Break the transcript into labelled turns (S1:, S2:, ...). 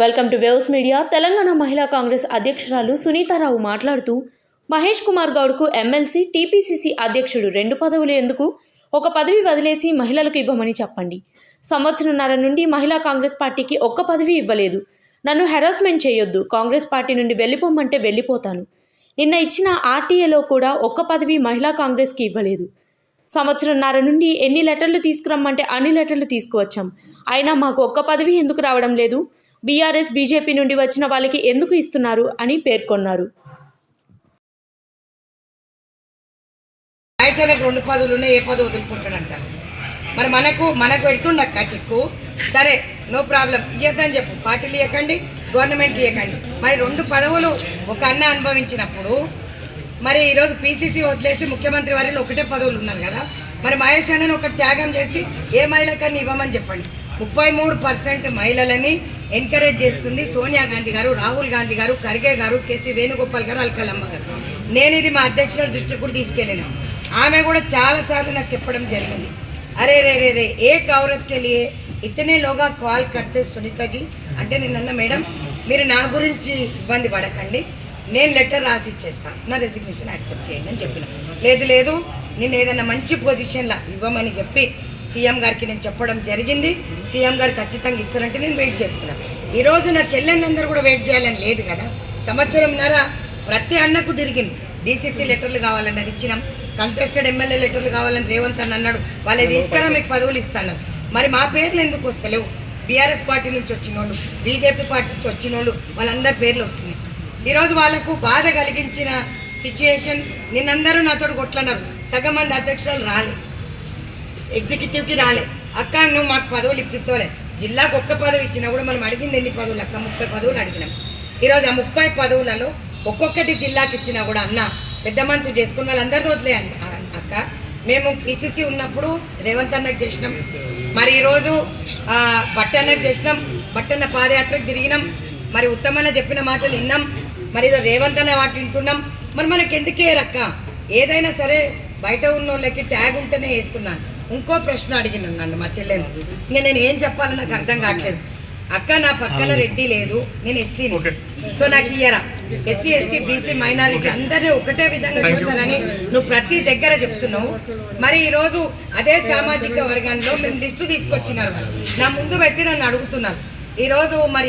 S1: Welcome to waves media. Telangana మహిళా కాంగ్రెస్ అధ్యక్షురాలు సునీతారావు మాట్లాడుతూ మహేష్ కుమార్ గౌడ్కు ఎమ్మెల్సీ, టీపీసీసీ అధ్యక్షుడు 2 పదవులు ఎందుకు? ఒక పదవి వదిలేసి మహిళలకు ఇవ్వమని చెప్పండి. సంవత్సరంన్నర నుండి మహిళా కాంగ్రెస్ పార్టీకి ఒక్క పదవి ఇవ్వలేదు. నన్ను హెరాస్మెంట్ చేయొద్దు. కాంగ్రెస్ పార్టీ నుండి వెళ్ళిపోమంటే వెళ్ళిపోతాను. నిన్న ఇచ్చిన ఆర్టీఏలో కూడా ఒక్క పదవి మహిళా కాంగ్రెస్కి ఇవ్వలేదు. సంవత్సరంన్నర నుండి ఎన్ని లెటర్లు తీసుకురమ్మంటే అన్ని లెటర్లు తీసుకువచ్చాం. అయినా మాకు ఒక్క పదవి ఎందుకు రావడం లేదు? బీఆర్ఎస్, బీజేపీ నుండి వచ్చిన వాళ్ళకి ఎందుకు ఇస్తున్నారు అని పేర్కొన్నారు.
S2: ఆయనకు 2 పదవులు ఉన్నాయి, ఏ పదవి వదులుకుంటాడంట. మరి మనకు పెడుతుండక్క చెక్కు, సరే నో ప్రాబ్లం, ఇవ్వద్దని చెప్పు. పార్టీలు ఇవ్వకండి, గవర్నమెంట్ ఇవ్వకండి. మరి 2 పదవులు ఒక అన్న అనుభవించినప్పుడు మరి ఈరోజు పీసీసీ వదిలేసి ముఖ్యమంత్రి వారిలో ఒకటే పదవులు ఉన్నారు కదా. మరి మహేష్ అన్నని ఒక త్యాగం చేసి ఏ మహిళకన్నా ఇవ్వమని చెప్పండి. 33% మహిళలని ఎంకరేజ్ చేస్తుంది సోనియా గాంధీ గారు, రాహుల్ గాంధీ గారు, ఖర్గే గారు, కేసీ వేణుగోపాల్ గారు, అల్కలమ్మ గారు. నేను ఇది మా అధ్యక్షుల దృష్టికి కూడా తీసుకెళ్ళిన. ఆమె కూడా చాలాసార్లు నాకు చెప్పడం జరిగింది, అరే రే రే రే ఏక్ औरत के लिए इतने लोग కాల్ करते సునీతాజీ అంటే నిన్న మేడం మీరు నా గురించి ఇబ్బంది పడకండి, నేను లెటర్ రాసి ఇచ్చేస్తాను, నా రెసిగ్నేషన్ యాక్సెప్ట్ చేయండి అని చెప్పిన. లేదు నేను ఏదైనా మంచి పొజిషన్లో ఇవ్వమని చెప్పి సీఎం గారికి నేను చెప్పడం జరిగింది. సీఎం గారు ఖచ్చితంగా ఇస్తారంటే నేను వెయిట్ చేస్తున్నాను. ఈరోజు నా చెల్లెళ్ళందరూ కూడా వెయిట్ చేయాలని లేదు కదా. సంవత్సరంన్నర ప్రతి అన్నకు తిరిగింది. డీసీసీ లెటర్లు కావాలన్నారు, ఇచ్చినాం. కంటెస్టెడ్ ఎమ్మెల్యే లెటర్లు కావాలని రేవంత్ అని అన్నాడు, వాళ్ళే తీసుకురా మీకు పదవులు ఇస్తాను. మరి మా పేర్లు ఎందుకు వస్తలేవు? బీఆర్ఎస్ పార్టీ నుంచి వచ్చిన వాళ్ళు, బీజేపీ పార్టీ నుంచి వచ్చిన వాళ్ళు, వాళ్ళందరి పేర్లు వస్తున్నాయి. ఈరోజు వాళ్ళకు బాధ కలిగించిన సిచ్యుయేషన్. నిన్నందరూ నాతో కొట్లన్నారు, సగం మంది అధ్యక్షులు రాలే, ఎగ్జిక్యూటివ్కి రాలే. అక్క నువ్వు మాకు పదవులు ఇప్పిస్తావులే, జిల్లాకు ఒక్క పదవి ఇచ్చినా కూడా మనం అడిగింది ఎన్ని పదవులు అక్క? 30 పదవులు అడిగినాం. ఈరోజు ఆ 30 పదవులలో ఒక్కొక్కటి జిల్లాకి ఇచ్చినా కూడా అన్న పెద్ద మనసు చేసుకున్న వాళ్ళందరితో వదిలే అక్క. మేము పీసీసీ ఉన్నప్పుడు రేవంత్ అన్నకు చేసినాం, మరి ఈరోజు బట్టన్నకు చేసినాం, బట్టన్న పాదయాత్రకు తిరిగినాం, మరి ఉత్తమన్న చెప్పిన మాటలు విన్నాం, మరి ఏదో రేవంత్ అన్న వాటి వింటున్నాం. మరి మనకి ఎందుకే రక్క? ఏదైనా సరే బయట ఉన్న వాళ్ళకి ట్యాగ్ ఉంటేనే వేస్తున్నాను. ఇంకో ప్రశ్న అడిగినాను నన్ను మా చెల్లెను, ఇంకా నేను ఏం చెప్పాలో నాకు అర్థం కావట్లేదు. అక్క నా పక్కన రెడ్డి లేదు, నేను ఎస్సీని, సో నాకు ఇయ్యరా? ఎస్సీ, ఎస్టీ, బీసీ, మైనారిటీ అందరినీ ఒకటే విధంగా చూస్తారని నువ్వు ప్రతి దగ్గర చెప్తున్నావు. మరి ఈరోజు అదే సామాజిక వర్గంలో మేము లిస్టు తీసుకొచ్చినారు, నా ముందు పెట్టి నన్ను అడుగుతున్నారు. ఈరోజు మరి